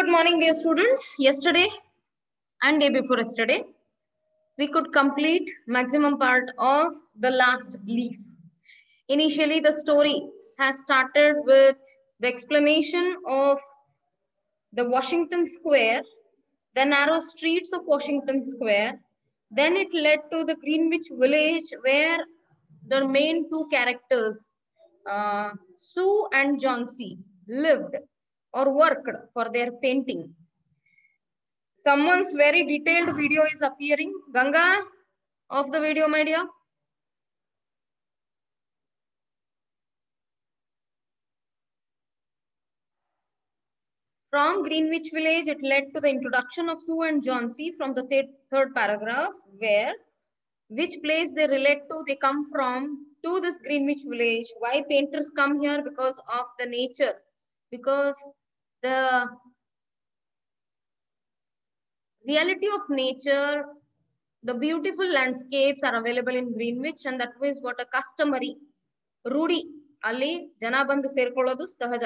Good morning, dear students. Yesterday and day before yesterday, we could complete maximum part of the last leaf. Initially, the story has started with the explanation of the Washington Square, the narrow streets of Washington Square. Then it led to the Greenwich Village, where the main two characters, Sue and John C., lived or worked for their painting. Someone's very detailed video is appearing. Ganga, off the video, my dear. From Greenwich Village, it led to the introduction of Sue and John C. from the third paragraph, where which place they relate to, they come from, to this Greenwich Village. Why painters come here? Because of the nature. Because the reality of nature, the beautiful landscapes are available in Greenwich, and that was what a customary ರೂಢಿ ಅಲ್ಲಿ ಜನ ಬಂದು ಸೇರ್ಕೊಳ್ಳೋದು ಸಹಜ.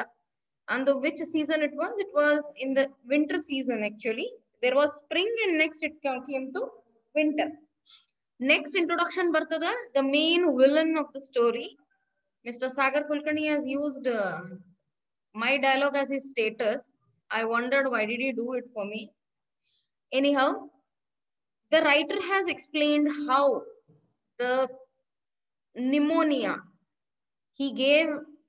And the which season it was? It was in the winter season actually. There was spring and next it came to winter. Next introduction ಬರ್ತದ, the main villain of the story. Mr. Sagar Kulkarni has used my dialogue as his status. I wondered why did he do it for me. Anyhow, the writer has explained how the pneumonia, he gave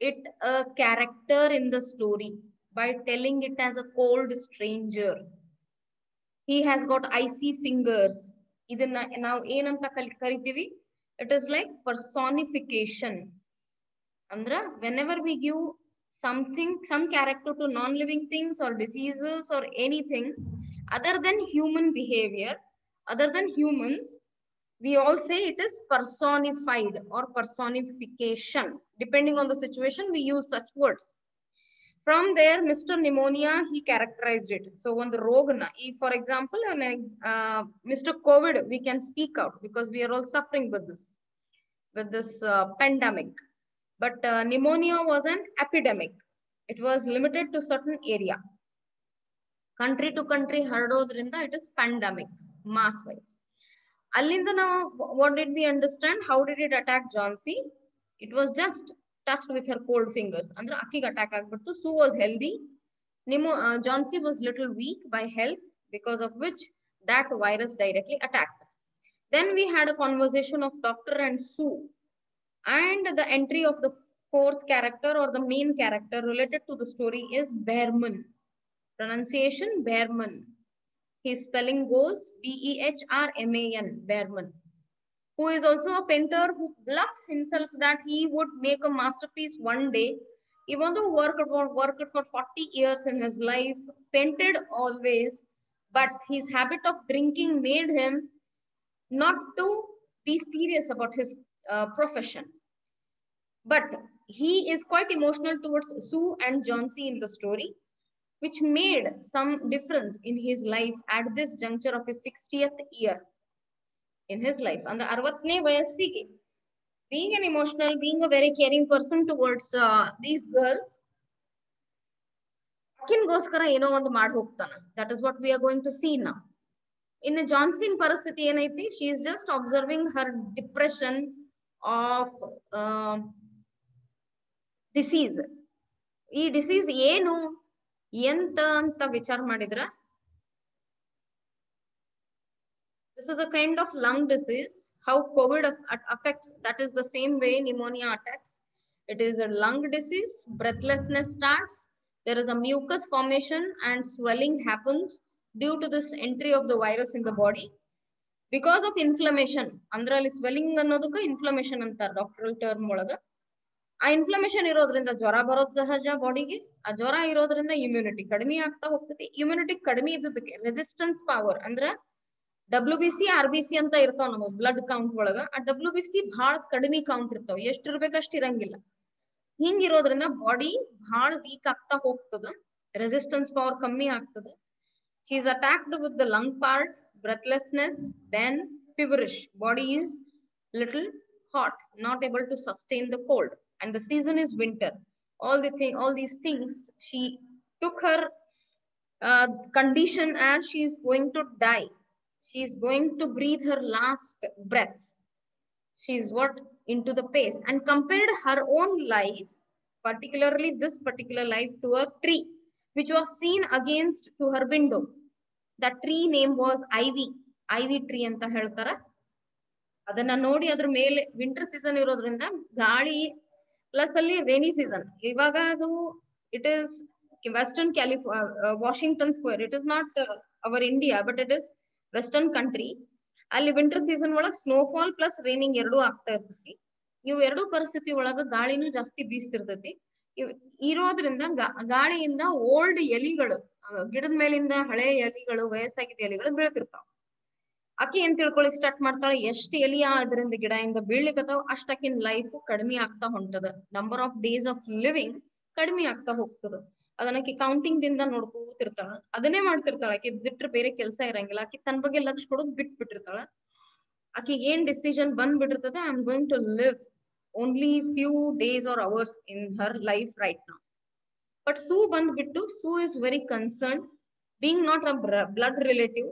it a character in the story by telling it as a cold stranger. He has got icy fingers. Idanna now ಏನಂತ ಕರಿತೀವಿ? It is like personification. Andra, whenever we give something, some character to non-living things or diseases or anything other than human behavior, other than humans, we all say it is personified or personification. Depending on the situation, we use such words. From there, Mr. Pneumonia, he characterized it. So on the Rogana, for example, Mr. COVID, we can speak out because we are all suffering with this pandemic. But pneumonia was an epidemic. It was limited to certain area. Country to country, hardodrinda, it is pandemic, mass-wise. Allinda now, what did we understand? How did it attack John C? It was just touched with her cold fingers. Andra akig attack agbittu. Sue was healthy. John C was little weak by health, because of which that virus directly attacked. Then we had a conversation of Doctor and Sue, and the entry of the fourth character or the main character related to the story is Behrman. Pronunciation Behrman. His spelling goes Behrman, Behrman, who is also a painter who bluffs himself that he would make a masterpiece one day, even though worked for 40 years in his life, painted always, but his habit of drinking made him not to be serious about his profession. But he is quite emotional towards Sue and John C in the story, which made some difference in his life at this juncture of his 60th year in his life. And the 60ನೇ ವಯಸ್ಸಿಗೆ, being an emotional, being a very caring person towards these girls, ಅಕ್ಕಿನ್ಗೋಸ್ಕರ ಏನೋ ಒಂದು ಮಾಡಿ ಹೋಗ್ತಾನ. That is what we are going to see now. In a Johnson ಪರಿಸ್ಥಿತಿ ಏನೈತಿ? She is just observing her depression of disease. ಈ disease ಏನು ಎಂತ ಅಂತ ವಿಚಾರ ಮಾಡಿದ್ರ, this is a kind of lung disease. How COVID affects, that is the same way pneumonia attacks. It is a lung disease. Breathlessness starts. There is a mucus formation and swelling happens due to this entry of the virus in the body because of inflammation. Andrali swelling ಅನ್ನೋದಕ್ಕೆ inflammation ಅಂತ doctoral term ಒಳಗ. ಆ inflammation ಇರೋದ್ರಿಂದ ಜ್ವರ ಬರೋದು ಸಹಜ ಬಾಡಿಗೆ. ಆ ಜ್ವರ ಇರೋದ್ರಿಂದ ಇಮ್ಯುನಿಟಿ ಕಡಿಮೆ ಆಗ್ತಾ ಹೋಗ್ತದೆ. ಇಮ್ಯುನಿಟಿ ಕಡಿಮೆ ಇದ್ದದಕ್ಕೆ ರೆಸಿಸ್ಟೆನ್ಸ್ ಪವರ್ ಅಂದ್ರ WBC RBC ಅಂತ ಇರ್ತಾವ ನಮಗ್ ಬ್ಲಡ್ ಕೌಂಟ್ ಒಳಗ. ಆ WBC ಬಹಳ ಕಡಿಮೆ ಕೌಂಟ್ ಇರ್ತಾವ, ಎಷ್ಟಿರ್ಬೇಕಷ್ಟು ಇರಂಗಿಲ್ಲ. ಹಿಂಗಿರೋದ್ರಿಂದ ಬಾಡಿ ಬಹಳ ವೀಕ್ ಆಗ್ತಾ ಹೋಗ್ತದ, ರೆಸಿಸ್ಟೆನ್ಸ್ ಪವರ್ ಕಮ್ಮಿ ಆಗ್ತದೆ. She is attacked with the lung part, breathlessness, then feverish. Body is little hot, not able to sustain the cold. And the season is winter. All these things, she took her condition as she is going to die. She is going to breathe her last breaths. She is what? Into the pace, and compared her own life, particularly this particular life, to a tree, which was seen against to her window. The tree name was ivy tree ಅಂತ ಹೇಳ್ತಾರ. ಅದನ್ನ ನೋಡಿ ಅದ್ರ ಮೇಲೆ winter season ಇರೋದ್ರಿಂದ ಗಾಳಿ plus ಅಲ್ಲಿ rainy season. ಇವಾಗ ಅದು it is western Washington square. It is not our India, but it is western country. ಅಲ್ಲಿ ವಿಂಟರ್ ಸೀಸನ್ ಒಳಗ್ ಸ್ನೋಫಾಲ್ ಪ್ಲಸ್ ರೈನಿಂಗ್ ಎರಡೂ ಆಗ್ತಾ ಇರ್ತೈತಿ. ಇವು ಎರಡೂ ಪರಿಸ್ಥಿತಿ ಒಳಗ ಗಾಳಿನೂ ಜಾಸ್ತಿ ಬೀಸ್ತಿರ್ತೈತಿ. ಇರೋದ್ರಿಂದ ಗಾಳಿಯಿಂದ ಓಲ್ಡ್ ಎಲಿಗಳು, ಗಿಡದ ಮೇಲಿಂದ ಹಳೆ ಎಲಿಗಳು, ವಯಸ್ಸಾಗಿದ್ದ ಎಲಿಗಳು ಬೀಳ್ತಿರ್ತಾವ. ಆಕಿ ಏನ್ ತಿಳ್ಕೊಳಿಕ್ ಸ್ಟಾರ್ಟ್ ಮಾಡ್ತಾಳೆ, ಎಷ್ಟು ಎಲಿಯ ಅದರಿಂದ ಗಿಡ ಇಂದ ಬೀಳ್ಲಿಕ್ಕತ್ತಾವ ಅಷ್ಟಕ್ಕಿನ್ ಲೈಫ್ ಕಡಿಮೆ ಆಗ್ತಾ ಹೊಂಟದ. Number of days of living ಕಡಿಮೆ ಆಗ್ತಾ ಹೋಗ್ತದ. ಅದನ್ನಕಿ ಕೌಂಟಿಂಗ್ ದಿಂದ ನೋಡ್ಕೋತಿರ್ತಾಳ. ಅದನ್ನೇ ಮಾಡ್ತಿರ್ತಾಳ. ಆಕಿ ಬಿಟ್ರೆ ಬೇರೆ ಕೆಲಸ ಇರಂಗಿಲ್ಲ. ಆಕಿ ತನ್ ಬಗ್ಗೆ ಲಕ್ಷ ಕೊಡೋದ್ ಬಿಟ್ಬಿಟ್ಟಿರ್ತಾಳ. ಆಕಿಗೆ ಏನ್ ಡಿಸಿಷನ್ ಬಂದ್ಬಿಟ್ಟಿರ್ತದೆ, I am going to live only few days or hours in her life right now. But Sue ಬಂದ್ಬಿಟ್ಟು, Sue is very concern, being not a blood relative.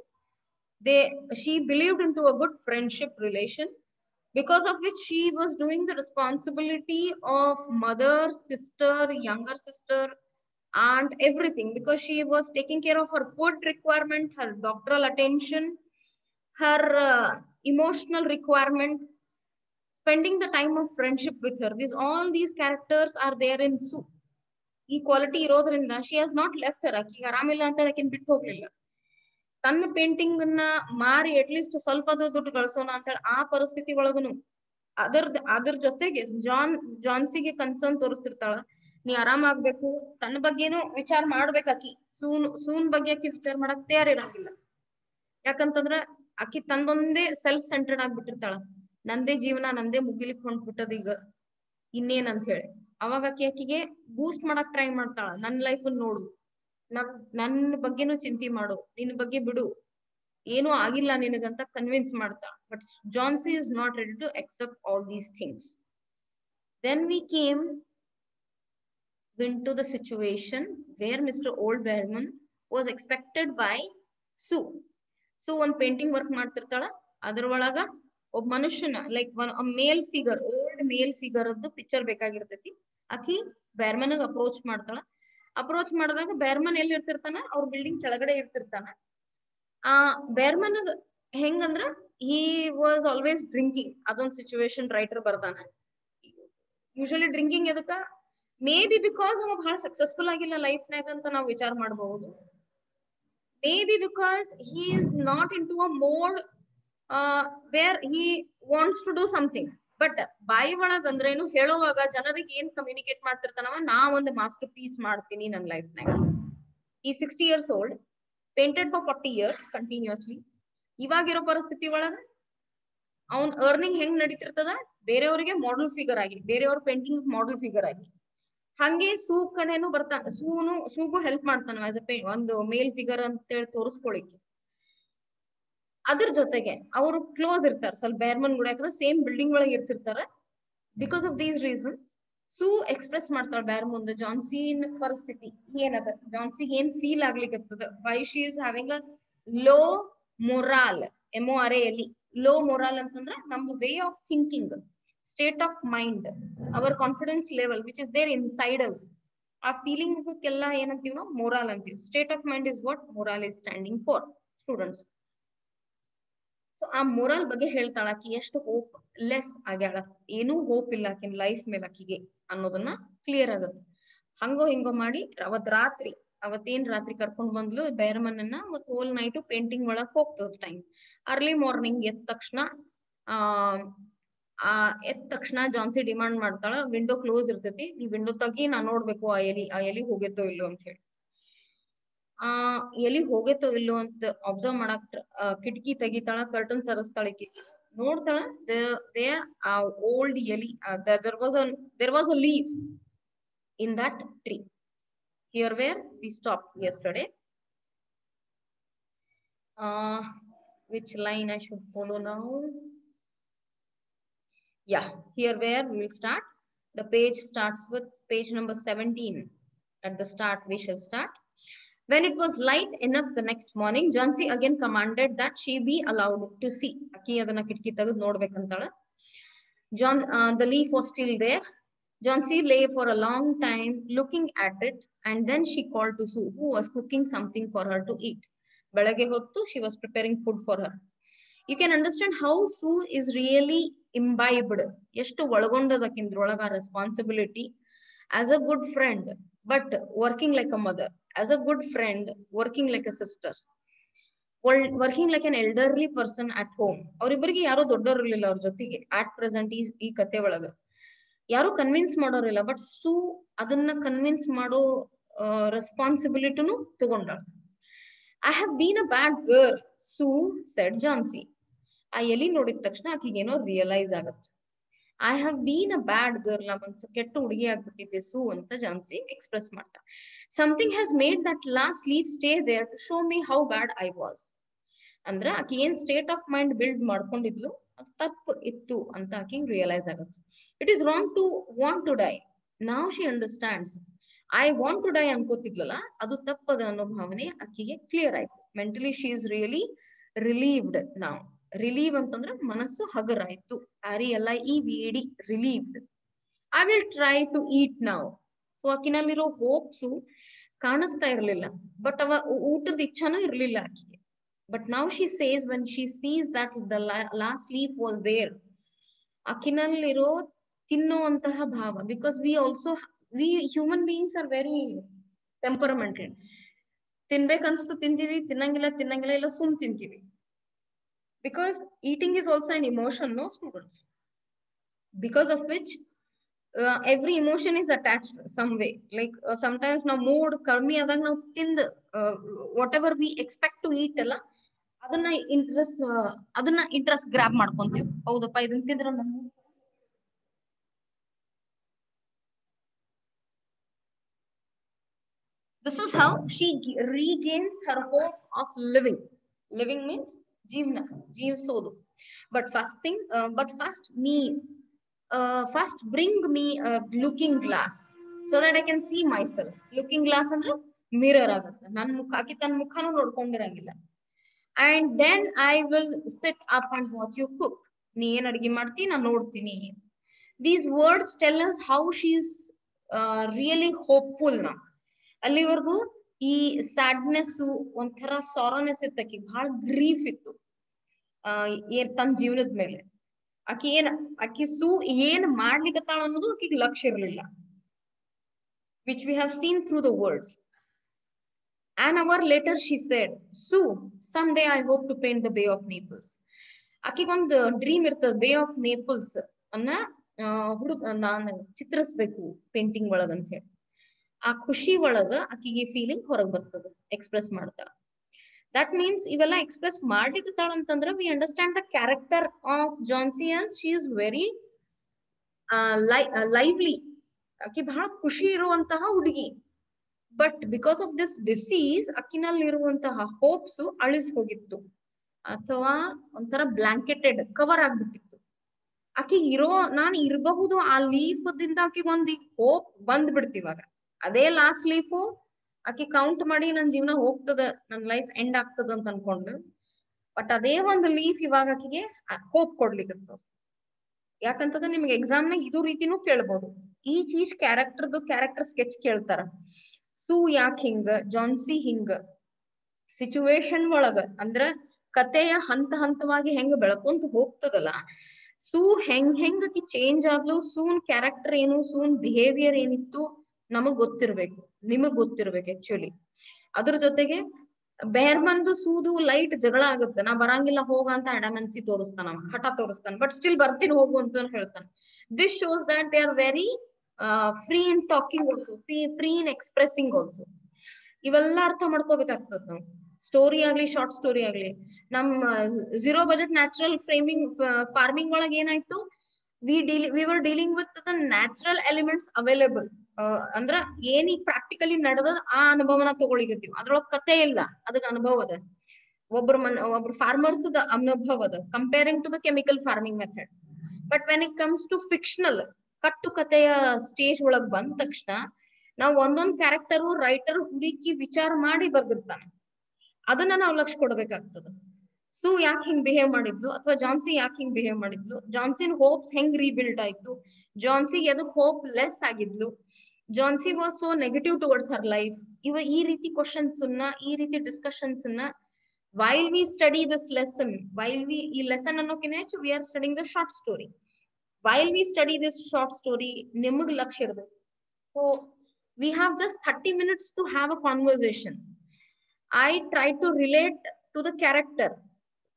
She believed into a good friendship relation, because of which she was doing the responsibility of mother, sister, younger sister, aunt, everything, because she was taking care of her food requirement, her doctoral attention, her emotional requirement, spending the time of friendship with her. All these characters are there in Sue. ಈ quality ಇರೋದ್ರಿಂದ she has not left her. ಆಕಿಗೆ ಆರಾಮಿಲ್ಲ ಅಂತ ಆಕಿನ್ ಬಿಟ್ಟು ಹೋಗ್ಲಿಲ್ಲ. ತನ್ನ painting ಅನ್ನ ಮಾರಿ ಅಟ್ಲೀಸ್ಟ್ ಸ್ವಲ್ಪ ದುಡ್ಡು ಗಳಿಸೋಣ ಅಂತ ಹೇಳಿ ಆ ಪರಿಸ್ಥಿತಿ ಒಳಗುನು ಅದ್ರ ಜೊತೆಗೆ ಜಾನ್ಸಿಗೆ ಕನ್ಸರ್ನ್ ತೋರಿಸ್ತಿರ್ತಾಳ. ನೀ ಆರಾಮ್ ಆಗ್ಬೇಕು, ತನ್ನ ಬಗ್ಗೆನೂ ವಿಚಾರ ಮಾಡ್ಬೇಕಾಕಿ. ಸೂನ್ ಬಗ್ಗೆ ಆಕಿ ವಿಚಾರ ಮಾಡಕ್ ತಯಾರಿರಂಗಿಲ್ಲ. ಯಾಕಂತಂದ್ರ ಆಕಿ ತಂದೊಂದೇ ಸೆಲ್ಫ್ ಸೆಂಟರ್ಡ್ ಆಗ್ಬಿಟ್ಟಿರ್ತಾಳ. ನಂದೇ ಜೀವನ ನಂದೇ ಮುಗಿಲಿಕ್ ಹೊಂಟ್ಬಿಟ್ಟದ ಈಗ, ಇನ್ನೇನ್ ಅಂತ ಹೇಳಿ. ಅವಾಗ ಆಕಿಗೆ ಬೂಸ್ಟ್ ಮಾಡಕ್ ಟ್ರೈ ಮಾಡ್ತಾಳ. ನನ್ ಲೈಫ್ ನೋಡು, ನನ್ನ ಬಗ್ಗೆನೂ ಚಿಂತೆ ಮಾಡು, ನಿನ್ ಬಗ್ಗೆ ಬಿಡು, ಏನೂ ಆಗಿಲ್ಲ ನಿನಗಂತ ಕನ್ವಿನ್ಸ್ ಮಾಡ್ತಾ. But Jhansi is not ready to accept all these things. Then we came into the situation where Mr. Old Behrman was expected by Sue. Sue ಒಂದ್ ಪೇಂಟಿಂಗ್ ವರ್ಕ್ ಮಾಡ್ತಿರ್ತಾಳ. ಅದ್ರೊಳಗ ಒಬ್ಬ ಮನುಷ್ಯನ ಲೈಕ್ ಮೇಲ್ ಫಿಗರ್, ಓಲ್ಡ್ ಮೇಲ್ ಫಿಗರ್ ಅದ್ದು picture ಬೇಕಾಗಿರ್ತೈತಿ. ಆಕಿ ಬೆರ್ಮನ್ಗ್ approach ಮಾಡ್ತಾಳ. Approach ಮಾಡಿದಾಗ ಬೆರ್ಮನ್ ಎಲ್ಲಿ ಇರ್ತಿರ್ತಾನ, ಅವ್ರ ಬಿಲ್ಡಿಂಗ್ ಕೆಳಗಡೆ ಇರ್ತಿರ್ತಾನ. ಆ ಬೆರ್ಮನ್ ಹೆಂಗಂದ್ರ ಹಿ ವಾಸ್ ಆಲ್ವೇಸ್ ಡ್ರಿಂಕಿಂಗ್. ಅದೊಂದ್ ಸಿಚುವೇಶನ್ ರೈಟರ್ ಬರ್ದಾನ. ಯೂಶಲಿ ಡ್ರಿಂಕಿಂಗ್ ಎದಕ್ಕ, ಮೇ ಬಿ ಬಿಕಾಸ್ ಅವ ಬಹಳ ಸಕ್ಸಸ್ಫುಲ್ ಆಗಿಲ್ಲ ಲೈಫ್ನಾಗ ಅಂತ ನಾವು ವಿಚಾರ ಮಾಡಬಹುದು. Maybe because he is not into a mode where he wants to do something. But ಬಾಯಿ ಒಳಗ್ ಅಂದ್ರೇನು, ಹೇಳುವಾಗ ಜನರಿಗೆ ಏನ್ ಕಮ್ಯುನಿಕೇಟ್ ಮಾಡ್ತಿರ್ತಾನವ, ನಾ ಒಂದು ಮಾಸ್ಟರ್ ಪೀಸ್ ಮಾಡ್ತೀನಿ ನನ್ನ ಲೈಫ್ನಾಗ. ಈ 60 years old painted for 40 years continuously. ಇವಾಗಿರೋ ಪರಿಸ್ಥಿತಿ ಒಳಗ ಅವನ್ ಅರ್ನಿಂಗ್ ಹೆಂಗ್ ನಡೀತಿರ್ತದ, ಬೇರೆಯವ್ರಿಗೆ ಮಾಡೆಲ್ ಫಿಗರ್ ಆಗಿ, ಬೇರೆಯವ್ರ ಪೇಂಟಿಂಗ್ ಮಾಡೆಲ್ ಫಿಗರ್ ಆಗಿ. ಹಂಗೆ ಸೂ ಕಡೆನೂ ಬರ್ತಾನ. ಸೂಗೂ ಹೆಲ್ಪ್ ಮಾಡ್ತಾನ ಆಸ್ ಅ ಒಂದು ಮೇಲ್ ಫಿಗರ್ ಅಂತ ಹೇಳಿ ತೋರಿಸ್ಕೊಳಿಕ್ಕೆ. ಅದ್ರ ಜೊತೆಗೆ ಅವರು ಕ್ಲೋಸ್ ಇರ್ತಾರ ಸ್ವಲ್ಪ ಬೆರ್ಮನ್ ಕೂಡ, ಯಾಕಂದ್ರೆ ಸೇಮ್ ಬಿಲ್ಡಿಂಗ್ ಒಳಗೆ ಇರ್ತಿರ್ತಾರ. Because of these reasons Sue express ಮಾಡ್ತಾಳ ಬ್ಯಾರ್ ಮುಂದೆ ಜಾನ್ಸಿನ್ ಪರಿಸ್ಥಿತಿ ಏನದ, ಜಾನ್ಸಿಗೆ ಏನ್ ಫೀಲ್ ಆಗ್ಲಿಕ್ಕತ್ತದ, why she is having a low morale. MORAL. Low morale ಅಂತಂದ್ರ ನಮ್ದು way of thinking, state of mind, our confidence level which is there inside us. ಆ ಫೀಲಿಂಗ್ ಎಲ್ಲ ಏನಂತೀವಿ ನಾವು, ಮೊರಾಲ್ ಅಂತೀವಿ. State of mind is what morale is standing for students. So ಆ morale ಬಗ್ಗೆ ಹೇಳ್ತಾಳ. ಆಕಿ ಎಷ್ಟು ಹೋಪ್ ಲೆಸ್ ಆಗ್ಯಾಳ, ಏನೂ ಹೋಪ್ ಇಲ್ಲ ಆಕಿನ ಲೈಫ್ ಮೇಲೆ ಆಕಿಗೆ ಅನ್ನೋದನ್ನ ಕ್ಲಿಯರ್ ಆಗತ್ತೆ. ಹಂಗೋ ಹಿಂಗೋ ಮಾಡಿ ಅವತ್ತೇನ್ ರಾತ್ರಿ ಕರ್ಕೊಂಡ್ ಬಂದ್ಲು ಬೆರ್ಮನ್. ಅವತ್ ಹೋಲ್ ನೈಟ್ ಪೇಂಟಿಂಗ್ ಒಳಗ್ ಹೋಗ್ತದ ಟೈಮ್. ಅರ್ಲಿ ಮಾರ್ನಿಂಗ್ ಎದ್ದ ತಕ್ಷಣ ಜಾನ್ಸಿ ಡಿಮಾಂಡ್ ಮಾಡ್ತಾಳ, ವಿಂಡೋ ಕ್ಲೋಸ್ ಇರ್ತೈತಿ, ನೀ ವಿಂಡೋ ತಗಿ, ನಾ ನೋಡ್ಬೇಕು ಆ ಎಲಿ ಹೋಗೈತೋ ಇಲ್ಲೋ ಅಂತ ಹೇಳಿ. ಎಲ್ಲಿ ಹೋಗೈತೋ ಇಲ್ಲೋ ಅಂತ ಅಬ್ಸರ್ವ್ ಮಾಡಕ್ ಕಿಟಕಿ ತೆಗಿತಾಳ, ಕರ್ಟನ್ ಸರಿಸ್ತಾಳ. ನೋಡ್ತಾಳ ಓಲ್ಡ್ ಎಲಿ, there was a leaf in that tree. Here where we stopped yesterday. Which line I should follow now? Yeah, here where we will start. The page starts with page number 17. At the start we shall start. When it was light enough the next morning, Jhansi again commanded that she be allowed to see. Aki adana kitki tagದು ನೋಡ್ಬೇಕಂತಾಳೆ. The leaf was still there. Jhansi lay for a long time looking at it, and then she called to Sue, who was cooking something for her to eat. ಬೆಳಗ್ಗೆ ಹೊತ್ತು she was preparing food for her. You can understand how Sue is really imbibed. ಎಷ್ಟು ಒಳಗೊಂಡದಕ್ಕಿಂದ್ರೊಳಗ responsibility as a good friend, but working like a mother. As a good friend, working like a sister. Working like an elderly person at home. ಅವರಿಬ್ಬರಿಗೆ ಯಾರೋ ದೊಡ್ಡವರು ಇರಲಿಲ್ಲ ಅವ್ರ ಜೊತೆಗೆ at present ಈ ಕತೆ ಒಳಗ. ಯಾರು ಕನ್ವಿನ್ಸ್ ಮಾಡೋರಿಲ್ಲ, ಬಟ್ ಸೂ ಅದನ್ನ ಕನ್ವಿನ್ಸ್ ಮಾಡೋ ರೆಸ್ಪಾನ್ಸಿಬಿಲಿಟಿನೂ ತಗೊಂಡಾಳ. I have been a bad girl, Sue said Johnsy. ಆ ಎಲಿ ನೋಡಿದ ತಕ್ಷಣ ಆಕಿಗೇನೋ ರಿಯಲೈಸ್ ಆಗತ್ತೆ. I have been a bad girl, ನಾ ಒಂದ್ಸ ಕೆಟ್ಟ ಹುಡುಗಿ ಆಗ್ಬಿಟ್ಟಿದ್ದೆ ಸೂ ಅಂತ ಜಾನ್ಸಿ ಎಕ್ಸ್ಪ್ರೆಸ್ ಮಾಡ್ತಾ. Something has made that last leaf stay there to show me how bad I was. ಅಂದ್ರ ಆಕಿ ಏನ್ ಸ್ಟೇಟ್ ಆಫ್ ಮೈಂಡ್ ಬಿಲ್ಡ್ ಮಾಡ್ಕೊಂಡಿದ್ಲು ಅದು ತಪ್ಪು ಇತ್ತು ಅಂತ ಆಕಿಗೆ ರಿಯಲೈಸ್ ಆಗತ್ತೆ. It is wrong to want to die. Now she understands. I want to die ಅನ್ಕೋತಿದ್ಲಲ್ಲ, ಅದು ತಪ್ಪದ ಅನ್ನೋ ಭಾವನೆ ಆಕಿಗೆ ಕ್ಲಿಯರ್ ಆಯ್ತು. Mentally she is really relieved now. Relieve ಅಂತಂದ್ರೆ ಮನಸ್ಸು ಹಗರಾಯ್ತು. RELIEVED, relieved. I will try to eat now. So ಆಕಿನಲ್ಲಿರೋ ಹೋಪ್ಸು ಕಾಣಿಸ್ತಾ ಇರ್ಲಿಲ್ಲ, ಬಟ್ ಊಟದ ಇಚ್ಛಾನೂ ಇರ್ಲಿಲ್ಲ ಆಕಿಗೆ. But now she says, when she sees that the last leaf was there, ಆಕಿನಲ್ಲಿರೋ ತಿನ್ನುವಂತಹ ಭಾವ, because we human beings are very temperamented. ತಿನ್ಬೇಕನ್ಸ್ತು ತಿಂತೀವಿ, ತಿನ್ನಂಗಿಲ್ಲ ಇಲ್ಲ ಸುಮ್ ತಿಂತೀವಿ. Because eating is also an emotion, no students, because of which every emotion is attached some way. Like sometimes ನಾವು ಮೂಡ್ ಕಡಿಮೆ ಆದಾಗ ನಾವು ತಿಂದು whatever we expect to eat ಅಲ್ಲ, ಅದನ್ನ ಇಂಟ್ರೆಸ್ಟ್ ಗ್ರಾಬ್ ಮಾಡ್ಕೊಂತೀವಿ. ಹೌದಪ್ಪ ಇದನ್ನ ತಿಂದ್ರೆ ನಮ್ಮ this is how she regains her hope of living. Living means jeevna, jeevsodu. But first bring me a looking glass so that I can see myself. Looking glass ಅಂದ್ರೆ mirror ಆಗುತ್ತೆ. ನನ್ನ ಮುಖ ಆಕಿ ತನ್ನ ಮುಖನೂ ನೋಡ್ಕೊಂಡಿರಂಗಿಲ್ಲ. And then I will sit up and watch you cook. ನೀ ಏನ್ ಅಡಿಗೆ ಮಾಡ್ತಿ ನಾ ನೋಡ್ತೀನಿ. These words tell us how she is really hopeful now. ಅಲ್ಲಿವರೆಗೂ ಈ ಸ್ಯಾಡ್ನೆಸ್, ಒಂಥರ ಸಾರೋನೆಸ್ ಇತ್ತು, ಬಹಳ ಗ್ರೀಫ್ ಇತ್ತು ತನ್ನ ಜೀವನದ ಮೇಲೆ. ಆಕಿ ಸೂ ಏನ್ ಮಾಡ್ಲಿಕ್ಕತ್ತಾಳ ಅನ್ನೋದು ಆಕಿಗೆ ಲಕ್ಷ್ಯ ಇರ್ಲಿಲ್ಲ, which we have seen through the words. An hour later she said, Sue, someday I hope to paint the Bay of Naples. ಆಕಿಗೊಂದು ಡ್ರೀಮ್ ಇರ್ತದ, ಬೇ ಆಫ್ ನೇಪಲ್ಸ್ ಅನ್ನ ನಾನು ಚಿತ್ರಿಸ್ಬೇಕು ಪೇಂಟಿಂಗ್ ಒಳಗ ಅಂತ ಹೇಳಿ. ಆ ಖುಷಿ ಒಳಗ ಆಕಿಗೆ ಫೀಲಿಂಗ್ ಹೊರಗೆ ಬರ್ತದೆ, ಎಕ್ಸ್ಪ್ರೆಸ್ ಮಾಡ್ತಾಳ. ದಟ್ ಮೀನ್ಸ್ ಇವೆಲ್ಲ ಎಕ್ಸ್ಪ್ರೆಸ್ ಮಾಡ್ಲಿಕ್ಕತ್ತಾಳ ಅಂತಂದ್ರೆ we understand the character of Johnsy as she is very lively. ಆಕಿ ಬಹಳ ಖುಷಿ ಇರುವಂತಹ ಹುಡುಗಿ. But because of this disease ಅಕ್ಕಿನಲ್ಲಿ ಇರುವಂತಹ ಹೋಪ್ಸ್ ಅಳಿಸ್ ಹೋಗಿತ್ತು, ಅಥವಾ ಒಂಥರ ಬ್ಲಾಂಕೆಟೆಡ್ ಕವರ್ ಆಗ್ಬಿಟ್ಟಿತ್ತು. ಆಕಿಗೆ ನಾನು ಇರಬಹುದು ಆ ಲೀಫ್ ದಿಂದ ಆಕಿಗೆ ಒಂದು ಹೋಪ್ ಬಂದ್ ಬಿಡ್ತಿವಾಗ. ಅದೇ ಲಾಸ್ಟ್ ಲೀಫು ಆಕಿ ಕೌಂಟ್ ಮಾಡಿ ನನ್ ಜೀವನ ಹೋಗ್ತದ, ನನ್ ಲೈಫ್ ಎಂಡ್ ಆಗ್ತದ ಅಂತ ಅನ್ಕೊಂಡು. ಬಟ್ ಅದೇ ಒಂದು ಲೀಫ್ ಇವಾಗ ಆಕಿಗೆ ಹೋಪ್ ಕೊಡ್ಲಿಕ್ಕೆ. ಯಾಕಂತಂದ್ರೆ ನಿಮ್ಗೆ ಎಕ್ಸಾಮ್ ನಾಗ ಇದು ರೀತಿನೂ ಕೇಳ್ಬೋದು. ಈಚ್ ಕ್ಯಾರೆಕ್ಟರ್ ಸ್ಕೆಚ್ ಕೇಳ್ತಾರ. ಸೂ ಯಾಕೆ ಹಿಂಗ, ಜಾನ್ಸಿ ಹಿಂಗ, ಸಿಚುವೇಶನ್ ಒಳಗ ಅಂದ್ರ ಕತೆಯ ಹಂತವಾಗಿ ಹೆಂಗ ಬೆಳ್ಕೊಂತ ಹೋಗ್ತದಲ್ಲ, ಸೂ ಹೆಂಗ್ ಚೇಂಜ್ ಆಗ್ಲು, ಸೂನ್ ಕ್ಯಾರೆಕ್ಟರ್ ಏನು, ಸೂನ್ ಬಿಹೇವಿಯರ್ ಏನಿತ್ತು ನಮಗ್ ಗೊತ್ತಿರ್ಬೇಕು, ನಿಮಗ್ ಗೊತ್ತಿರ್ಬೇಕು ಆಕ್ಚುಲಿ. ಅದ್ರ ಜೊತೆಗೆ ಬೆಹರ್ಮನ್ದು ಸೂದು ಲೈಟ್ ಜಗಳ ಆಗುತ್ತೆ. ನಾ ಬರಂಗಿಲ್ಲ ಹೋಗ ಅಂತ ಅಡಮೆನ್ಸಿ ತೋರಿಸ್ತಾನ, ಹಠ ತೋರಿಸ್ತಾನ, ಬಟ್ ಸ್ಟಿಲ್ ಬರ್ತೀನಿ ಹೋಗು ಅಂತ ಹೇಳ್ತಾನೆ. This shows that they are very free in talking also, free in expressing also. ಇವೆಲ್ಲ ಅರ್ಥ ಮಾಡ್ಕೋಬೇಕಾಗ್ತದ ನಾವು. ಸ್ಟೋರಿ ಆಗ್ಲಿ, ಶಾರ್ಟ್ ಸ್ಟೋರಿ ಆಗ್ಲಿ. ನಮ್ಮ ಝೀರೋ ಬಜೆಟ್ ನ್ಯಾಚುರಲ್ ಫಾರ್ಮಿಂಗ್ ಒಳಗೆ ಏನಾಯ್ತು, we were dealing with the natural elements available. ಅಂದ್ರ ಏನ್ ಈಗ ಪ್ರಾಕ್ಟಿಕಲಿ ನಡೆದ ಆ ಅನುಭವನ ತಗೊಳಿಗತ್ತೀವಿ. ಅದ್ರೊಳಗ್ ಕತೆ ಇಲ್ಲ, ಅದಕ್ಕೆ ಅನುಭವ ಅದ. ಒಬ್ರು ಫಾರ್ಮರ್ಸ್ ಅನುಭವ ಅದ, comparing to the chemical farming method. But when it comes to fictional, ಕಟ್ಟು ಕತೆಯ ಸ್ಟೇಜ್ ಒಳಗ್ ಬಂದ ತಕ್ಷಣ ನಾವು ಒಂದೊಂದ್ ಕ್ಯಾರೆಕ್ಟರ್ ರೈಟರ್ ಹುಡುಕಿ ವಿಚಾರ ಮಾಡಿ ಬರ್ದಿರ್ತಾನೆ, ಅದನ್ನ ನಾವು ಲಕ್ಷ್ಯ ಕೊಡ್ಬೇಕಾಗ್ತದ. ಸೂ ಯಾಕೆ ಹಿಂಗ್ ಬಿಹೇವ್ ಮಾಡಿದ್ಲು, ಅಥವಾ ಜಾನ್ಸಿ ಯಾಕೆ ಹಿಂಗ್ ಬಿಹೇವ್ ಮಾಡಿದ್ಲು, ಜಾನ್ಸಿನ್ ಹೋಪ್ಸ್ ಹೆಂಗ್ ರೀಬಿಲ್ಡ್ ಆಯ್ತು, ಜಾನ್ಸಿ ಎದಕ್ ಹೋಪ್ ಲೆಸ್ ಆಗಿದ್ಲು, Johnsy was so negative towards her life. ಈ ರೀತಿ ಕ್ವಶನ್ಸ್ ಈ ರೀತಿ discussions while we study this lesson, ಈ ಲೆಸನ್ ಅನ್ನೋಕಿನ ಹೆಚ್ಚು we are studying the short story. While we study this short story, ನಿಮಗ್ ಲಕ್ಷ್ಯ ಇರ್ಬೇಕು. So we have just 30 minutes to have a conversation. I try to relate to the character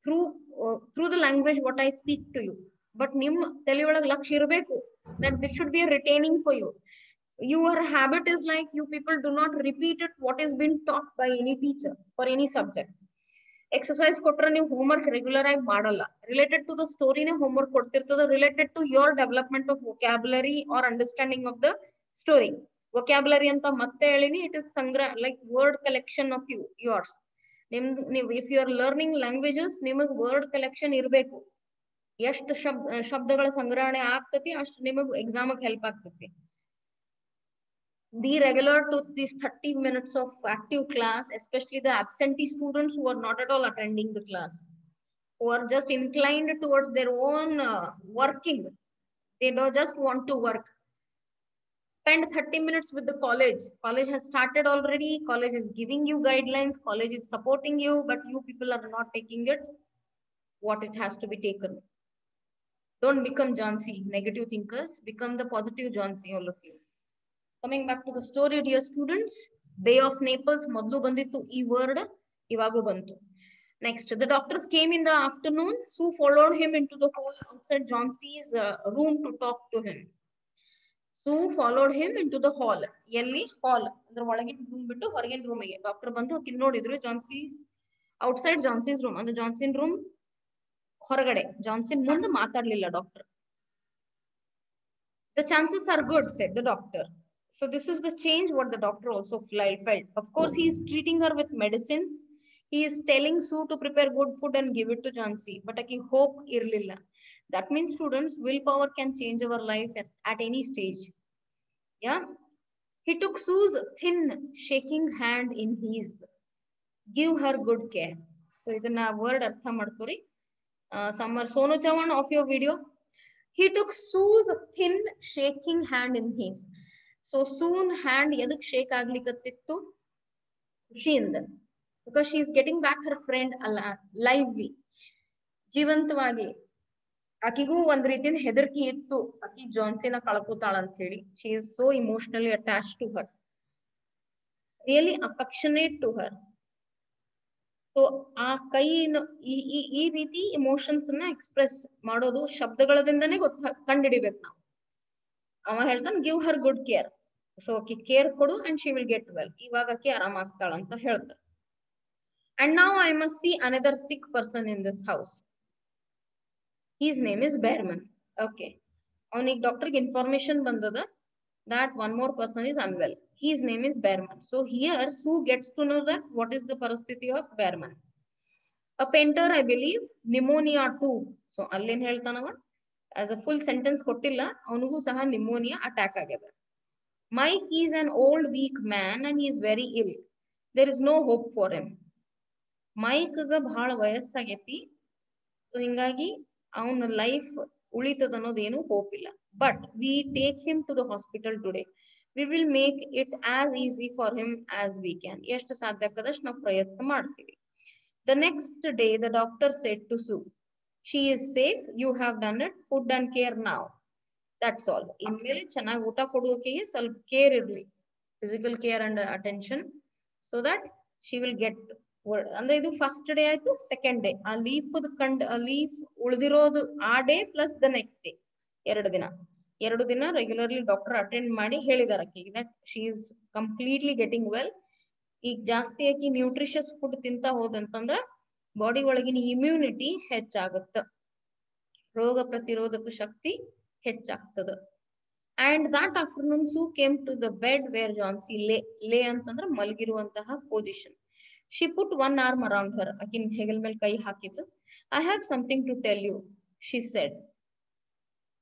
through the language what I speak to you. But ನಿಮ್ ತಲೆಯೊಳಗೆ ಲಕ್ಷ್ಯ ಇರಬೇಕು that this should be a retaining for you. Your habit is like you people do not repeat it what is been taught by any teacher for any subject. Exercise ಕೊಟ್ರೆ ನೀವು homework regular ಆಗಿ ಮಾಡಲ್ಲ. Related to the ಸ್ಟೋರಿನೇ homework ಕೊಡ್ತಿರ್ತದ, related to your development of vocabulary or understanding of the story. Vocabulary ಅಂತ ಮತ್ತೆ ಹೇಳಿನಿ, it is ಸಂಗ್ರಹ like word collection of yours. ನಿಮ್ದು ನೀವು if you are learning languages, ನಿಮಗ್ ವರ್ಡ್ ಕಲೆಕ್ಷನ್ ಇರಬೇಕು. ಎಷ್ಟು ಶಬ್ದಗಳ ಸಂಗ್ರಹಣೆ ಆಗ್ತತಿ ಅಷ್ಟು ನಿಮಗ್ ಎಕ್ಸಾಮ್ ಹೆಲ್ಪ್ ಆಗ್ತತಿ. Be regular to these 30 minutes of active class, especially the absentee students who are not at all attending the class, who are just inclined towards their own working. They don't just want to work. Spend 30 minutes with the college. College has started already. College is giving you guidelines. College is supporting you, but you people are not taking it what it has to be taken. Don't become John C. negative thinkers. Become the positive John C. all of you. Coming back to the story, dear students, Bay of Naples, modlu bandittu ee word, ivagu bantu. Next, the doctors came in the afternoon. Sue followed him into the hall outside John C's room to talk to him. Sue followed him into the hall. Yelli hall, adra olagin room bittu horagin room ige doctor bandu kin nodidru John C outside John C's room. And John C room horagade John C munde maatadlilla doctor. The chances are good, said the doctor. So this is the change what the doctor also felt. Of course, he is treating her with medicines. He is telling Sue to prepare good food and give it to John C. But I hope irlilla. That means students, willpower can change our life at any stage. Yeah. He took Sue's thin, shaking hand in his. Give her good care. So idana word artha madkori. Summer Sonu Chavan of your video. He took Sue's thin, shaking hand in his. So soon hand edak shake aglikatittu ಖುಷಿಯಿಂದ, because she is getting back her friend lively, ಜೀವಂತವಾಗಿ. ಆಕಿಗೂ ಒಂದ್ ರೀತಿಯ ಹೆದರಿಕೆ ಇತ್ತು, ಆಕಿ ಜಾನ್ಸಿನ ಕಳ್ಕೋತಾಳ ಅಂತ ಹೇಳಿ. she is so emotionally attached to her, really affectionate to her. So ಆ ಕೈ ಈ ರೀತಿ ಇಮೋಷನ್ಸ್ ನ ಎಕ್ಸ್ಪ್ರೆಸ್ ಮಾಡೋದು ಶಬ್ದಗಳಿಂದನೇ ಕಂಡಿಡಿಬೇಕು ನಾವು. ಅವ ಹೇಳ್ತಾನೆ give her good care. So ಆಕಿ ಕೇರ್ ಕೊಡು and she will get well. ಇವಾಗ ಆಕಿ ಆರಾಮ ಆಗ್ತಾಳ ಅಂತ ಹೇಳ್ತಾರೆ. And now I must see another sick person in this house. His name is Behrman. Okay, ಅವನಿಗೆ ಡಾಕ್ಟರ್ಗೆ ಇನ್ಫಾರ್ಮೇಶನ್ ಬಂದದ that one more person is unwell. His name is Behrman. So here Sue gets to know that what is the parasthiti of Behrman. A painter, I believe, pneumonia too. So allen heltanava as a full sentence kottilla, avanugu saha pneumonia attack agada. Mike is an old weak man and he is very ill. There is no hope for him. Mike ga bhal vayassageti, so hingagi avನ life ulitad annod enu hope illa. But we take him to the hospital today. We will make it as easy for him as we can. ಎಷ್ಟು ಸಾಧ್ಯ ಆಕದಷ್ಟು ನಾವು ಪ್ರಯತ್ನ ಮಾಡ್ತೀವಿ. The next day the doctor said to Sue, she is safe, you have done it, food and care now. That's all. ಇನ್ಮೇಲೆ ಚೆನ್ನಾಗಿ ಊಟ ಕೊಡುವಕೆಗೆ ಸ್ವಲ್ಪ care ಇರಲಿ, physical care and attention, so that she will get word. ಅಂದ್ರೆ ಇದು first day ಆಯ್ತು. Second day ಆ leaf ಉಳಿದಿರೋದು ಆ day plus the next day, ಎರಡು ದಿನ ರೆಗ್ಯುಲರ್ಲಿ ಡಾಕ್ಟರ್ ಅಟೆಂಡ್ ಮಾಡಿ ಹೇಳಿದಾರೆ ಆಕೆಗೆ that she is completely getting well. ಈಗ ಜಾಸ್ತಿ ಆಕಿ ನ್ಯೂಟ್ರಿಷಿಯಸ್ ಫುಡ್ ತಿಂತ ಹೋದಂತಂದ್ರ ಬಾಡಿ ಒಳಗಿನ ಇಮ್ಯುನಿಟಿ ಹೆಚ್ಚಾಗತ್ತ, ರೋಗ ಪ್ರತಿರೋಧಕ ಶಕ್ತಿ ಹೆಚ್ಚಾಗ್ತದ. And that afternoon Sue came to the bed where John C lay ಅಂತಂದ್ರ ಮಲಗಿರುವಂತಹ position. She put one arm around her. ಆಕಿನ ಹೆಗಲ ಮೇಲೆ ಕೈ ಹಾಕಿದ್ಲು. I have something to tell you, she said.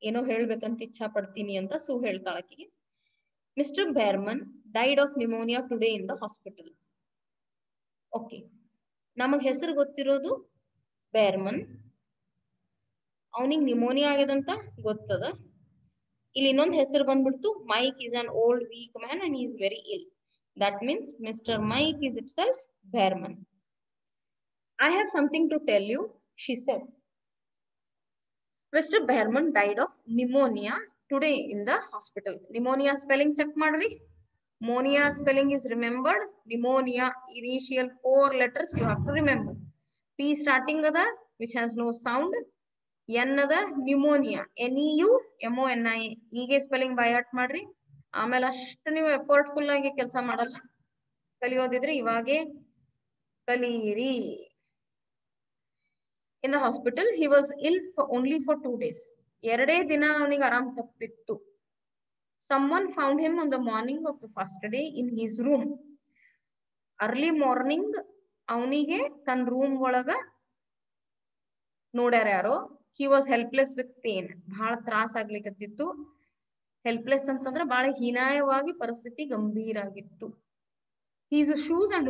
ಏನೋ ಹೇಳ್ಬೇಕಂತ ಇಚ್ಛಾ ಪಡ್ತೀನಿ ಅಂತ Sue ಹೇಳ್ತಾಳ ಆಕಿಗೆ. Mr. Behrman, died of pneumonia today in the hospital. Okay. ನಮಗ್ ಹೆಸರು ಗೊತ್ತಿರೋದು ಬೇರ್ಮನ್. ಅವನಿಗೆ ನಿಮೋನಿಯಾ ಆಗ್ಯದಂತ ಗೊತ್ತದ. ಇಲ್ಲಿ ಇನ್ನೊಂದು ಹೆಸರು ಬಂದ್ಬಿಡ್ತು, mic is an old weak man and he is very ill. That means Mr. Mike is itself Behrman. I have something to tell you, she said. Mr. Behrman died of pneumonia today in the hospital. Pneumonia spelling check madri. Monia spelling is remembered. Pneumonia initial 4 letters you have to remember. P starting ada which has no sound. N ada pneumonia. NEUMONIA. ಹೀಗೆ spelling by heart ಮಾಡ್ರಿ. ಆಮೇಲೆ ಅಷ್ಟು ನೀವು ಎಫರ್ಟ್ಫುಲ್ ಆಗಿ ಕೆಲಸ ಮಾಡಲ್ಲ. ಕಲಿಯೋದಿದ್ರೆ ಇವಾಗೆ ಕಲಿಯಿರಿ. In the hospital, he was ill for only for 2 days. ಎರಡೇ ದಿನ ಅವನಿಗೆ ಆರಾಮ್ ತಪ್ಪಿತ್ತು. Someone found him on the morning of the first day in his room. Early morning, ಅವನಿಗೆ ತನ್ನ ರೂಮ್ ಒಳಗ ನೋಡ್ಯಾರ ಯಾರೋ. He was helpless with pain. ಬಹಳ ತ್ರಾಸ ಆಗ್ಲಿಕತ್ತಿತ್ತು. ಹೆಲ್ಪ್ಲೆಸ್ ಅಂತಂದ್ರೆ ಬಹಳ ಹೀನಾಯವಾಗಿ ಪರಿಸ್ಥಿತಿ ಗಂಭೀರ ಆಗಿತ್ತು. His shoes and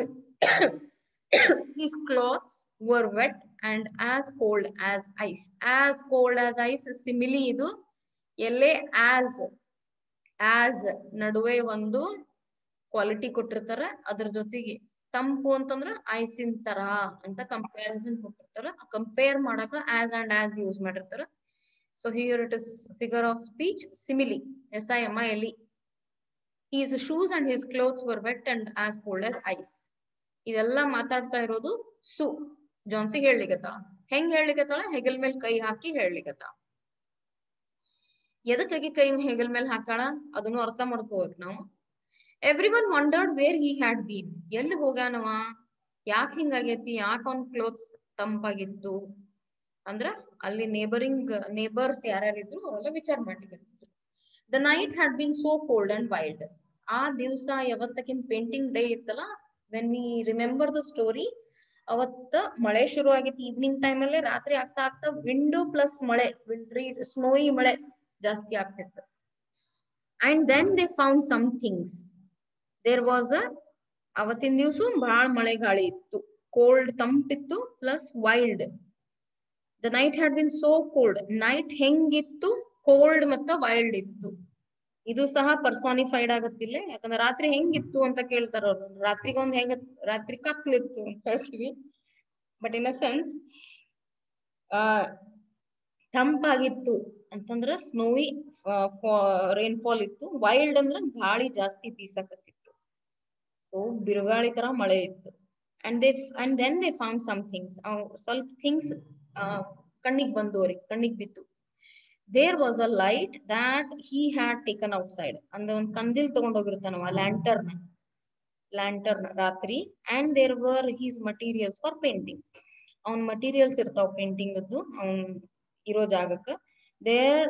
his clothes were wet and as cold as ice. As cold as ice simile ಇದು. ಎಲ್ಲೇ as ನಡುವೆ ಒಂದು ಕ್ವಾಲಿಟಿ ಕೊಟ್ಟಿರ್ತಾರ, ಅದ್ರ ಜೊತೆಗೆ ತಂಪು ಅಂತಂದ್ರ ಐಸಿನ ತರ ಅಂತ ಕಂಪ್ಯಾರಿಸನ್ ಕೊಟ್ಟಿರ್ತಾರ. ಕಂಪೇರ್ ಮಾಡಕ as and as ಯೂಸ್ ಮಾಡಿರ್ತಾರ. So here it is figure of speech simile. SIMILE. His shoes and his clothes were wet and as cold as ice. ಇದೆಲ್ಲ ಮಾತಾಡ್ತಾ ಇರೋದು ಸು ಜಾನ್ಸಿ ಹೇಳಲಿಕತ್ತಾಳ. ಹೆಂಗ್ ಹೇಳಲಿಕತ್ತಾಳ? ಹೆಗಲ್ ಮೇಲೆ ಕೈ ಹಾಕಿ ಹೇಳಲಿಕತ್ತಾಳ. ಎದಕ್ಕಾಗಿ ಕೈ ಹೆಗಲ್ ಮೇಲೆ ಹಾಕಾಳ ಅದನ್ನು ಅರ್ಥ ಮಾಡ್ಕೋಬೇಕು ನಾವು. Everyone wondered wear he had been. ಎಲ್ಲಿ ಹೋಗ್ಯಾನವ, ಯಾಕೆ ಹಿಂಗಾಗೈತಿ, ಯಾಕೆ ಅವ್ನ ಕ್ಲೋತ್ಸ್ ತಂಪಾಗಿತ್ತು ಅಂದ್ರ ಅಲ್ಲಿ ನೇಬರ್ಸ್ ಯಾರ್ಯಾರಿದ್ರು ಅವರೆಲ್ಲ ವಿಚಾರ ಮಾಡ್ಲಿಕ್ಕೆ. The night had been so cold and wild. ಆ ದಿವಸ ಯಾವತ್ತಕ್ಕಿನ ಪೇಂಟಿಂಗ್ ಡೇ ಇತ್ತಲ್ಲ, when we remember the story, ಅವತ್ತ ಮಳೆ ಶುರು ಆಗಿತ್ತು ಈವ್ನಿಂಗ್ ಟೈಮ್ ಅಲ್ಲೇ. ರಾತ್ರಿ ಆಗ್ತಾ ಆಗ್ತಾ ವಿಂಡೋ ಪ್ಲಸ್ ಮಳೆ, ವಿಂಟ್ರಿ ಸ್ನೋಯಿ ಮಳೆ ಜಾಸ್ತಿ ಆಗ್ತಿತ್ತು. And then they found some things. There was ಅವತ್ತಿನ ದಿವ್ಸ ಬಹಳ ಮಳೆ ಗಾಳಿ ಇತ್ತು, ಕೋಲ್ಡ್ ತಂಪಿತ್ತು plus wild. The night had been so cold. Night ಹೆಂಗಿತ್ತು, ಕೋಲ್ಡ್ ಮತ್ತ ವೈಲ್ಡ್ ಇತ್ತು. ಇದು ಸಹ ಪರ್ಸಾನಿಫೈಡ್ ಆಗತ್ತಿಲ್ಲ, ಯಾಕಂದ್ರೆ ರಾತ್ರಿ ಹೆಂಗಿತ್ತು ಅಂತ ಕೇಳ್ತಾರ ಅವ್ರು. ರಾತ್ರಿಗೊಂದ್ ಹೆಂಗ ರಾತ್ರಿ ಕತ್ಲಿತ್ತು ಅಂತ ಹೇಳ್ತೀವಿ, ಬಟ್ ಇನ್ ಅ ಸೆನ್ಸ್ ತಂಪಾಗಿತ್ತು ಅಂತಂದ್ರ ಸ್ನೋವಿ ರೈನ್ಫಾಲ್ ಇತ್ತು. ವೈಲ್ಡ್ ಅಂದ್ರ ಗಾಳಿ ಜಾಸ್ತಿ ಬೀಸಕತ್ತಿತ್ತು, ಸೊ ಬಿರುಗಾಳಿ ತರ ಮಳೆ ಇತ್ತು. And then they found some things. ಸ್ವಲ್ಪ ಥಿಂಗ್ಸ್ ಕಣ್ಣಿಗೆ ಬಂದು, ಅವ್ರಿಗೆ ಕಣ್ಣಿಗೆ ಬಿತ್ತು. There was a light that he had taken outside. ಅಂದ್ರೆ ಒಂದು ಕಂದಿಲ್ ತಗೊಂಡ್ ಹೋಗಿರ್ತಾನವ, ಲ್ಯಾಂಟರ್ನ್ ರಾತ್ರಿ. And there were his materials for painting. ಅವ್ನ್ ಮಟೀರಿಯಲ್ಸ್ ಇರ್ತಾವ ಪೇಂಟಿಂಗ್ ಅದ್ದು ಅವ್ನ್ ಇರೋ ಜಾಗಕ್ಕ. There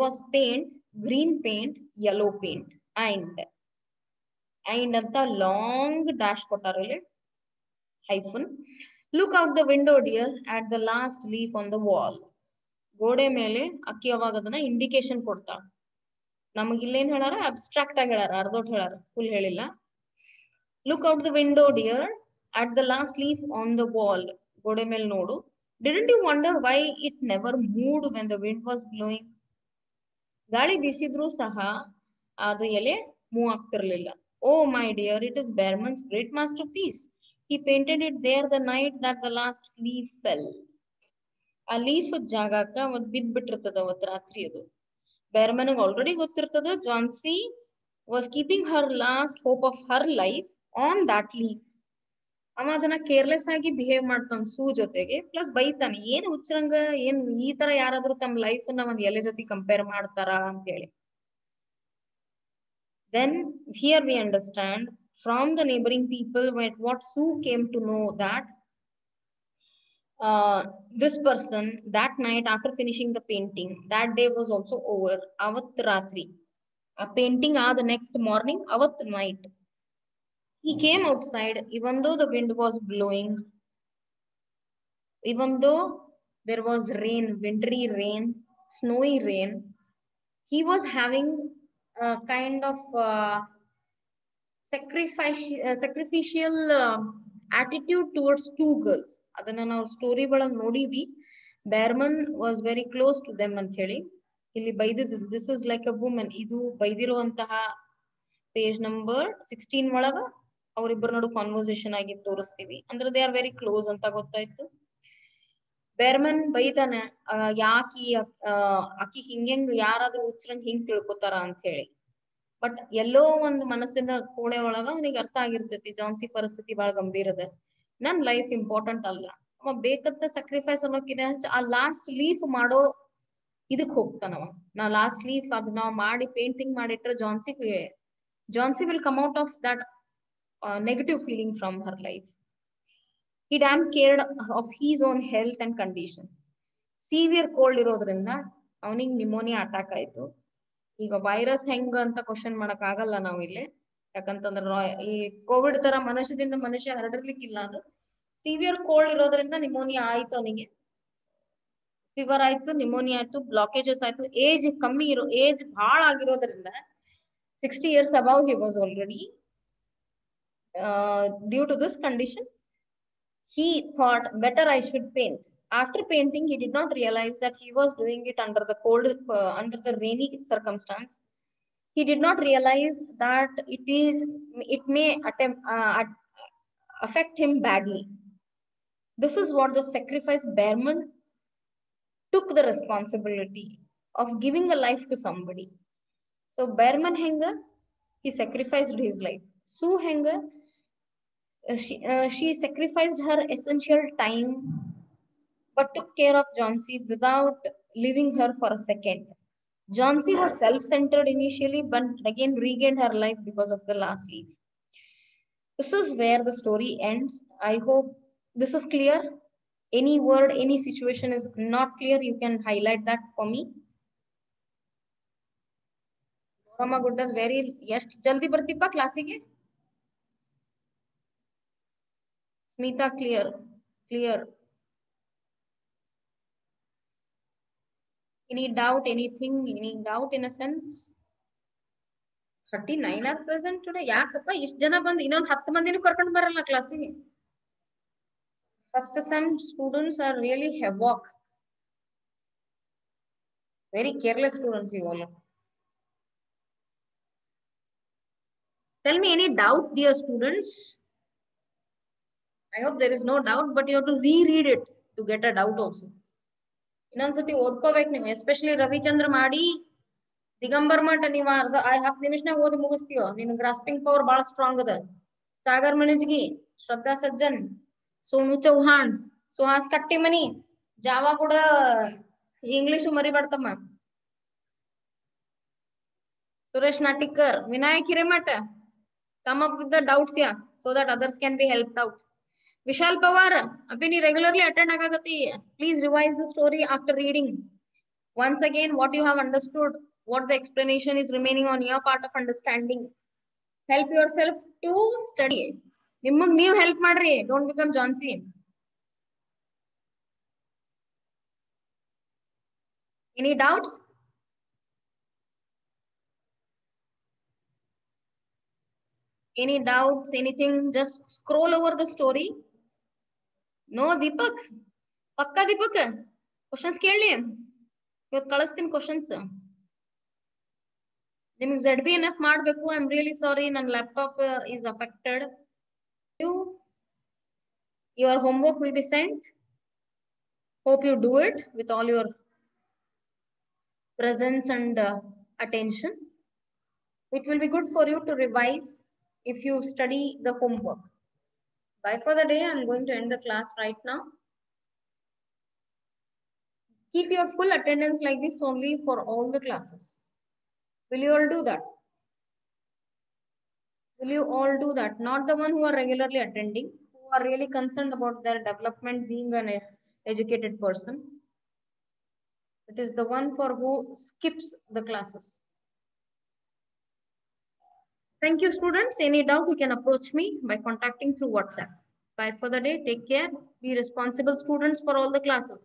was paint, green paint, yellow paint and ಅಂತ ಲಾಂಗ್ ಡ್ಯಾಶ್ ಕೊಟ್ಟಾರಲ್ಲಿ hyphen. Look out the window dear at the last leaf on the wall. ಗೋಡೆ ಮೇಲೆ ಅಕ್ಕಿ ಅವಾಗ ಅದನ್ನ ಇಂಡಿಕೇಶನ್ ಕೊಡ್ತಾಳ. ನಮಗ್ ಇಲ್ಲೇನ್ ಹೇಳಾರ, ಅಬ್ಸ್ಟ್ರಾಕ್ಟ್ ಆಗಿ ಹೇಳಾರ, ಅರ್ಧೋಟ್ ಹೇಳಾರ, ಫುಲ್ ಹೇಳಿಲ್ಲ. Look out the window dear at the last leaf on the wall. ಗೋಡೆ ಮೇಲೆ ನೋಡು. Didn't you wonder why it never moved when the wind was blowing. ಗಾಳಿ ಬೀಸಿದ್ರು ಸಹ ಅದು ಎಲೆ ಮೂವ್ ಆಗ್ತಿರ್ಲಿಲ್ಲ. Oh my dear, it is Behrman's great masterpiece. He painted it there the night that the last leaf fell. ಆ leaf ಜಾಗಕ್ಕ ಅವತ್ ಬಿದ್ಬಿಟ್ಟಿರ್ತದ ಅವತ್ ರಾತ್ರಿ. ಅದು ಬೇರ್ಮನ್ಗ್ ಆಲ್ರೆಡಿ ಗೊತ್ತಿರ್ತದ. Johnsy was keeping her last hope of her life on that leaf. ಅವ ಅದನ್ನ ಕೇರ್ಲೆಸ್ ಆಗಿ ಬಿಹೇವ್ ಮಾಡ್ತಾನ ಸೂ ಜೊತೆಗೆ, ಪ್ಲಸ್ ಬೈತಾನೆ, ಏನ್ ಹುಚ್ಚರಂಗ, ಏನ್ ಈ ತರ ಯಾರಾದ್ರೂ ತಮ್ಮ ಲೈಫ್ ನ ಒಂದ್ ಎಲೆ ಜೊತೆ ಕಂಪೇರ್ ಮಾಡ್ತಾರ ಅಂತ ಹೇಳಿ. Then here we understand from the neighboring people what Sue came to know that this person that night after finishing the painting, that day was also over. Avat ratri, a painting the next morning, avat night. He came outside even though the wind was blowing, even though there was rain, wintry rain, snowy rain. He was having kind of sacrificial attitude towards two girls. ಅದನ್ನ ನಾವು story ಒಳಗೆ ನೋಡಿವಿ. Behrman was very close to them ಅಂತ ಹೇಳಿ ಇಲ್ಲಿ ಬೈದಿದ್ದು. This is like a woman. ಇದು ಬೈದಿರುವಂತಹ ಪೇಜ್ ನಂಬರ್ 16 ಒಳಗ ಅವ್ರಿಬ್ಬರ ನಡು ಕಾನ್ವರ್ಸೇಷನ್ ಆಗಿ ತೋರಿಸ್ತೀವಿ. ಅಂದ್ರೆ ದೇ ಆರ್ ವೆರಿ ಕ್ಲೋಸ್ ಅಂತ ಗೊತ್ತಾಯ್ತು. ಬೇರ್ಮನ್ ಬೈತಾನೆ, ಯಾಕಿ ಆಕಿ ಹಿಂಗೆಂಗ್ ಯಾರಾದ್ರೂ ಹುಚ್ಚರಂಗ್ ಹಿಂಗ್ ತಿಳ್ಕೊತಾರ ಅಂತ ಹೇಳಿ. ಬಟ್ ಎಲ್ಲೋ ಒಂದು ಮನಸ್ಸಿನ ಕೋಣೆ ಒಳಗ ಅವನಿಗೆ ಅರ್ಥ ಆಗಿರ್ತೈತಿ ಜಾನ್ಸಿ ಪರಿಸ್ಥಿತಿ ಬಹಳ ಗಂಭೀರ ಅದ. ನನ್ ಲೈಫ್ ಇಂಪಾರ್ಟೆಂಟ್ ಅಲ್ಲ, ಅವ ಬೇಕತ್ತ ಸ್ಯಾಕ್ರಿಫೈಸ್ ಅನ್ನೋಕಿನ ಆ ಲಾಸ್ಟ್ ಲೀಫ್ ಮಾಡೋ ಇದಕ್ ಹೋಗ್ತಾನವ. ನಾ ಲಾಸ್ಟ್ ಲೀಫ್ ಅದ್ ನಾವ್ ಮಾಡಿ ಪೇಂಟಿಂಗ್ ಮಾಡಿಟ್ರೆ Johnsy will come out of that negative feeling from her life. He damn cared of his own health and condition. Severe cold ಇರೋದ್ರಿಂದ ಅವನಿಗೆ ನಿಮೋನಿಯಾ ಅಟ್ಯಾಕ್ ಆಯ್ತು. ಈಗ ವೈರಸ್ ಹೆಂಗ ಅಂತ ಕ್ವಶನ್ ಮಾಡಕ್ ಆಗಲ್ಲ ನಾವ್ ಇಲ್ಲಿ. ಯಾಕಂತಂದ್ರ ಈ ಕೋವಿಡ್ ತರ ಮನುಷ್ಯದಿಂದ ಮನುಷ್ಯ ಹರಡಿರ್ಲಿಕ್ಕಿಲ್ಲ. ಅದು ಸಿವಿಯರ್ ಕೋಲ್ಡ್ ಇರೋದ್ರಿಂದ ನಿಮೋನಿಯಾ ಆಯ್ತು ಅವನಿಗೆ. ಫೀವರ್ ಆಯ್ತು, ನಿಮೋನಿಯಾ ಆಯ್ತು, ಬ್ಲಾಕೇಜಸ್ ಆಯ್ತು. ಏಜ್ ಬಹಳ ಆಗಿರೋದ್ರಿಂದ 60 years above he was already. Due to this condition, he thought better I should paint. After painting, he did not realize that he was doing it under the cold, under the rainy circumstance. He did not realize that it may affect him badly. This is what the sacrifice Behrman took the responsibility of giving a life to somebody. So Behrman Henger, he sacrificed his life. Sue Henger, she sacrificed her essential time but took care of Johnsy without leaving her for a second. Johnsy was self-centered initially, but again regained her life because of the last leaf. This is where the story ends. I hope this is clear. Any word, any situation is not clear, you can highlight that for me. Rama Guddal, very ಎಷ್ಟು ಜಲ್ದಿ ಬರ್ತಿಪ್ಪ ಕ್ಲಾಸಿಗೆ? Smita, clear. Any doubt, anything, any doubt in a sense? 39 are present today. ಯಾಕಪ್ಪ ಇಷ್ಟು ಜನ ಬಂದು ಇನ್ನೊಂದು 10 ಮಂದಿನೂ ಕರ್ಕೊಂಡು ಬರಲ್ಲ ಕ್ಲಾಸಿಗೆ? First sem students are really havoc. Very careless students you all. Tell me any doubt, dear students. I hope there is no doubt, but you have to reread it to get a doubt also. ಇನ್ನೊಂದ್ಸತಿ ಓದ್ಕೋಬೇಕು ನೀವು. Especially Ravichandra ಮಾಡಿ ದಿಗಂಬರ್ ಮಠ ನೀವ್ 10 ನಿಮಿಷನಾಗ ಓದಿ ಮುಗಿಸ್ತೀವೋ. ನಿನ್ grasping power ಬಹಳ strong ಅದ. ಸಾಗರ್ ಮಣಿಜ್ಗಿ, ಶ್ರದ್ಧಾ ಸಜ್ಜನ್, ಸೋನು ಚೌಹಾಣ್, ಸುಹಾಸ್ ಕಟ್ಟಿಮನಿ, ಜಾವಾ ಕೂಡ ಇಂಗ್ಲಿಷ್ ಮರಿಬಾರ್ದಮ್ಮ. Suresh Natikar, Vinayak Hiremath, come up with the doubts here so that others can be helped out. Vishal Pawar, abhi ni regularly attend agagati. Please revise the story after reading. Once again, what you have understood, what the explanation is remaining on your part of understanding. Help yourself to study. Nimmag neev help madri. Don't become Johnsy. Any doubts? Any doubts, anything? Just scroll over the story. No, Deepak. Pakka Deepak. Questions ಕೇಳಲಿ. ಇವತ್ತು ಕಳಿಸ್ತೀನಿ questions. ನಿಮಗೆ ZBNF ಮಾಡಬೇಕು. I'm really sorry, ನನ್ನ laptop is affected. Your homework will be sent. Hope you do it with all your presence and attention. It will be good for you to revise if you study the homework. Bye for the day. I'm going to end the class right now. Keep your full attendance like this only for all the classes. Will you all do that? Will you all do that? Not the one who are regularly attending, who are really concerned about their development, being an educated person. It is the one for who skips the classes. Thank you, students. Any doubt, you can approach me by contacting through WhatsApp. Bye for the day. Take care. Be responsible students for all the classes.